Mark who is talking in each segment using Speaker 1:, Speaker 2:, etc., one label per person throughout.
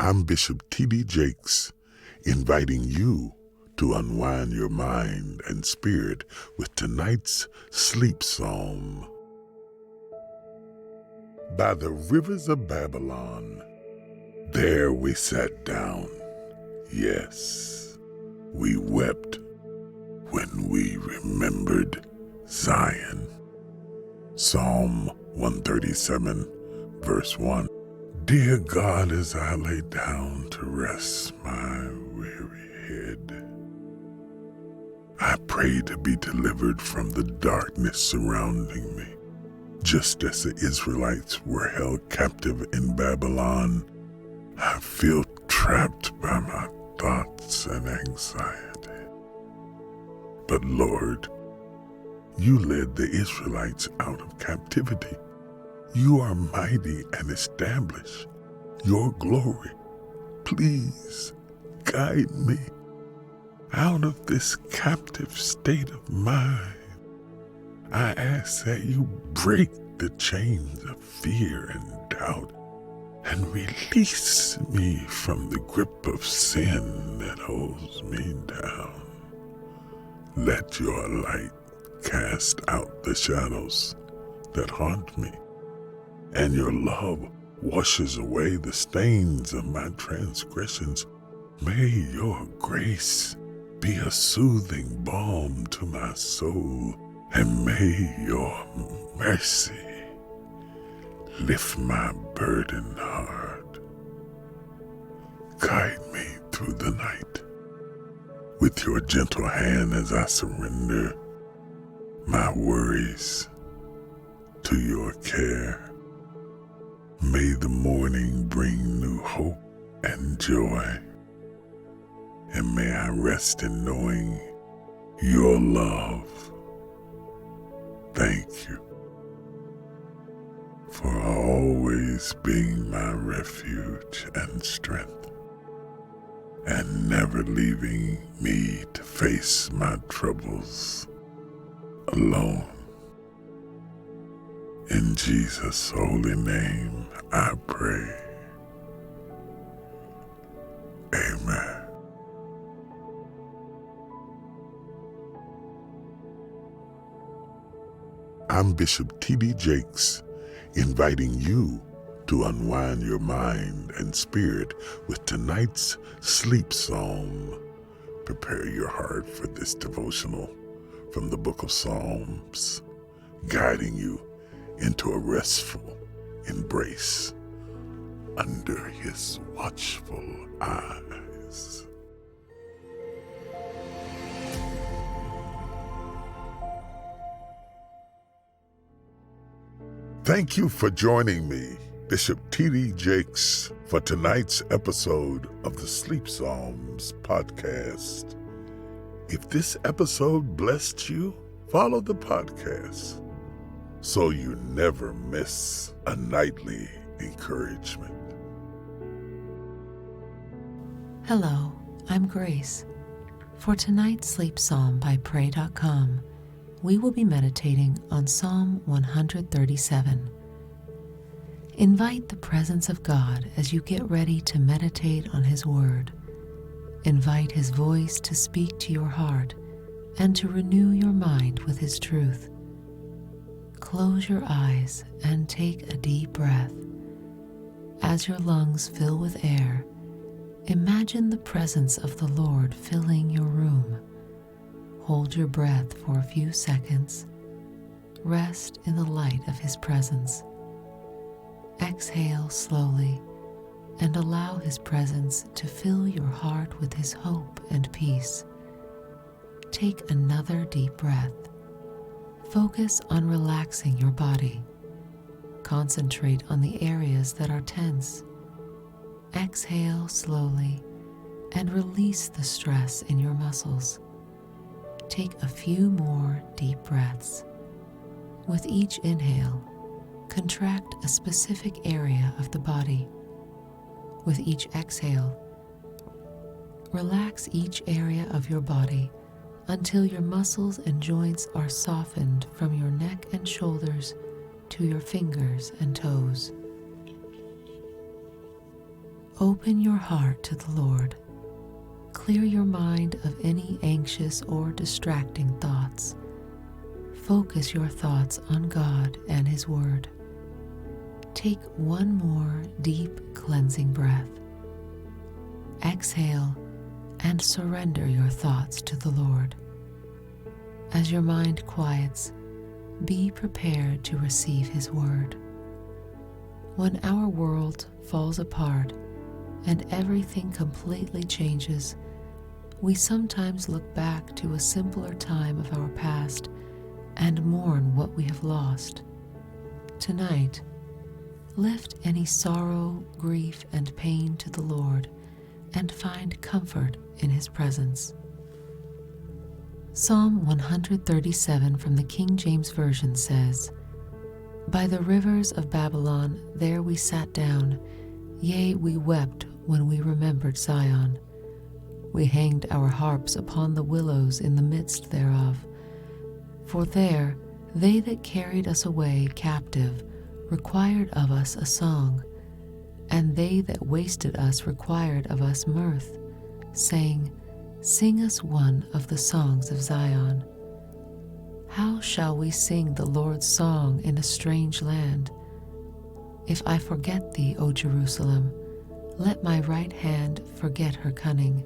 Speaker 1: I'm Bishop T.D. inviting you to unwind your mind and spirit with tonight's sleep psalm. By the rivers of Babylon, there we sat down. Yes, we wept when we remembered Zion. Psalm 137, verse 1. Dear God, as I lay down to rest my weary head, I pray to be delivered from the darkness surrounding me. Just as the Israelites were held captive in Babylon, I feel trapped by my thoughts and anxiety. But Lord, you led the Israelites out of captivity. You are mighty and establish your glory. Please guide me out of this captive state of mind. I ask that you break the chains of fear and doubt and release me from the grip of sin that holds me down. Let your light cast out the shadows that haunt me, and your love washes away the stains of my transgressions. May your grace be a soothing balm to my soul, and may your mercy lift my burdened heart. Guide me through the night with your gentle hand as I surrender my worries to your care. May the morning bring new hope and joy, and may I rest in knowing your love. Thank you for always being my refuge and strength, and never leaving me to face my troubles alone. In Jesus' holy name I pray. Amen. I'm Bishop T.D. inviting you to unwind your mind and spirit with tonight's sleep psalm. Prepare your heart for this devotional from the book of Psalms, guiding you into a restful embrace under his watchful eyes. Thank you for joining me, Bishop T.D. for tonight's episode of the Sleep Psalms podcast. If this episode blessed you, follow the podcast so you never miss a nightly encouragement.
Speaker 2: Hello, I'm Grace. For tonight's sleep psalm by pray.com, we will be meditating on Psalm 137. Invite the presence of God as you get ready to meditate on His Word. Invite His voice to speak to your heart and to renew your mind with His truth. Close your eyes and take a deep breath. As your lungs fill with air, imagine the presence of the Lord filling your room. Hold your breath for a few seconds. Rest in the light of His presence. Exhale slowly and allow His presence to fill your heart with His hope and peace. Take another deep breath. Focus on relaxing your body. Concentrate on the areas that are tense. Exhale slowly and release the stress in your muscles. Take a few more deep breaths. With each inhale, contract a specific area of the body. With each exhale, relax each area of your body until your muscles and joints are softened from your neck and shoulders to your fingers and toes. Open your heart to the Lord. Clear your mind of any anxious or distracting thoughts. Focus your thoughts on God and His Word. Take one more deep cleansing breath. Exhale and surrender your thoughts to the Lord. As your mind quiets, be prepared to receive His Word. When our world falls apart and everything completely changes, we sometimes look back to a simpler time of our past and mourn what we have lost. Tonight, lift any sorrow, grief, and pain to the Lord and find comfort in His presence. Psalm 137 from the King James Version says, "By the rivers of Babylon there we sat down, yea, we wept when we remembered Zion. We hanged our harps upon the willows in the midst thereof. For there they that carried us away captive required of us a song, and they that wasted us required of us mirth, saying, Sing us one of the songs of Zion. How shall we sing the Lord's song in a strange land? If I forget thee, O Jerusalem, let my right hand forget her cunning.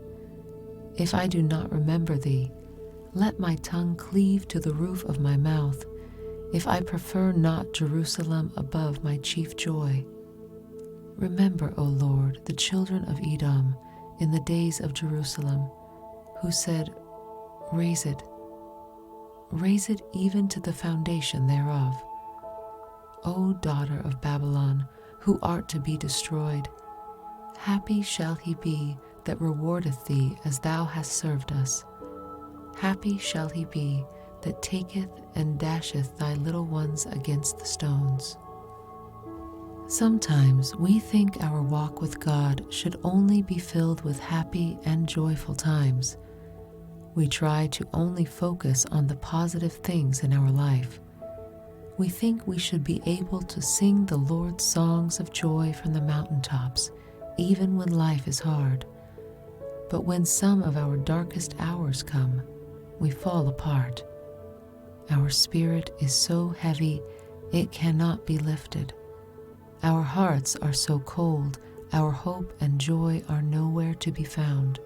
Speaker 2: If I do not remember thee, let my tongue cleave to the roof of my mouth, if I prefer not Jerusalem above my chief joy. Remember, O Lord, the children of Edom in the days of Jerusalem, who said, Raise it even to the foundation thereof. O daughter of Babylon, who art to be destroyed, happy shall he be that rewardeth thee as thou hast served us. Happy shall he be that taketh and dasheth thy little ones against the stones. Sometimes we think our walk with God should only be filled with happy and joyful times. We try to only focus on the positive things in our life. We think we should be able to sing the Lord's songs of joy from the mountaintops, even when life is hard. But when some of our darkest hours come, we fall apart. Our spirit is so heavy it cannot be lifted. Our hearts are so cold, our hope and joy are nowhere to be found.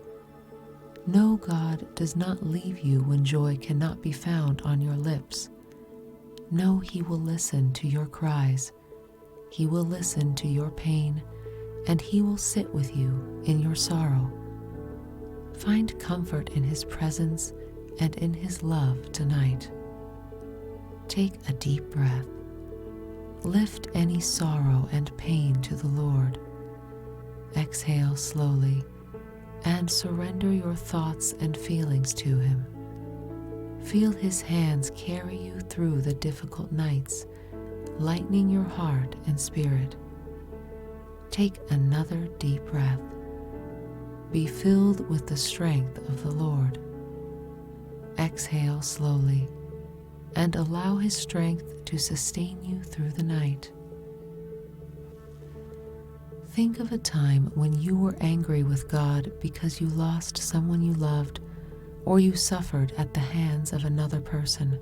Speaker 2: No, God does not leave you when joy cannot be found on your lips. No, He will listen to your cries. He will listen to your pain, and He will sit with you in your sorrow. Find comfort in His presence and in His love tonight. Take a deep breath. Lift any sorrow and pain to the Lord. Exhale slowly and surrender your thoughts and feelings to Him. Feel His hands carry you through the difficult nights, lightening your heart and spirit. Take another deep breath. Be filled with the strength of the Lord. Exhale slowly and allow His strength to sustain you through the night. Think of a time when you were angry with God because you lost someone you loved or you suffered at the hands of another person.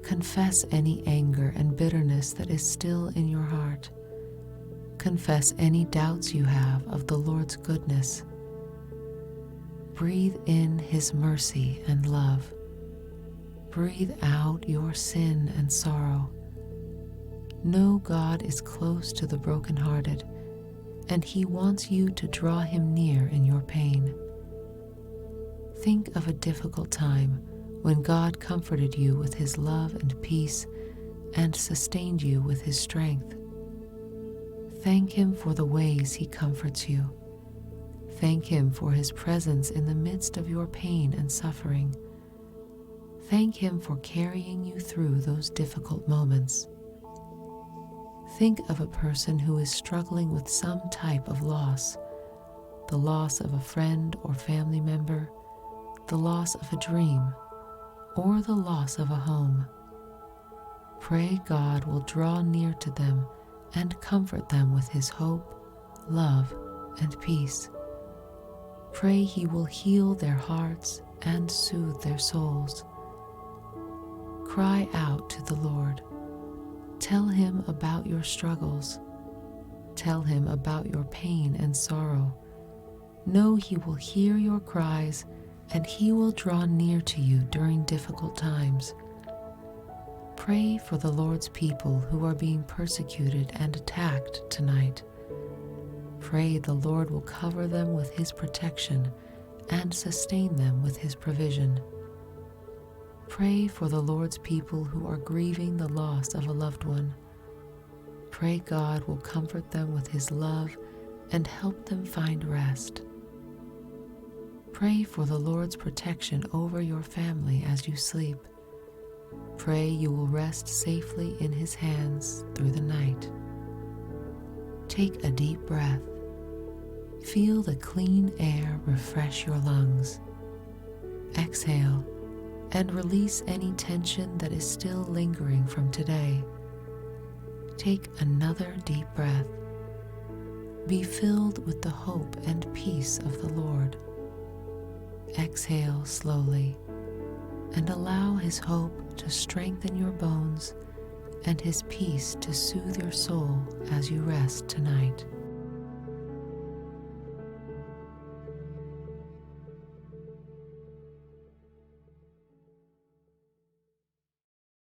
Speaker 2: Confess any anger and bitterness that is still in your heart. Confess any doubts you have of the Lord's goodness. Breathe in His mercy and love. Breathe out your sin and sorrow. Know God is close to the brokenhearted, and He wants you to draw Him near in your pain. Think of a difficult time when God comforted you with His love and peace and sustained you with His strength. Thank Him for the ways He comforts you. Thank Him for His presence in the midst of your pain and suffering. Thank Him for carrying you through those difficult moments. Think of a person who is struggling with some type of loss, the loss of a friend or family member, the loss of a dream, or the loss of a home. Pray God will draw near to them and comfort them with His hope, love, and peace. Pray He will heal their hearts and soothe their souls. Cry out to the Lord. Tell Him about your struggles. Tell Him about your pain and sorrow. Know He will hear your cries and He will draw near to you during difficult times. Pray for the Lord's people who are being persecuted and attacked tonight. Pray the Lord will cover them with His protection and sustain them with His provision. Pray for the Lord's people who are grieving the loss of a loved one. Pray God will comfort them with His love and help them find rest. Pray for the Lord's protection over your family as you sleep. Pray you will rest safely in His hands through the night. Take a deep breath. Feel the clean air refresh your lungs. Exhale and release any tension that is still lingering from today. Take another deep breath. Be filled with the hope and peace of the Lord. Exhale slowly and allow His hope to strengthen your bones and His peace to soothe your soul as you rest tonight.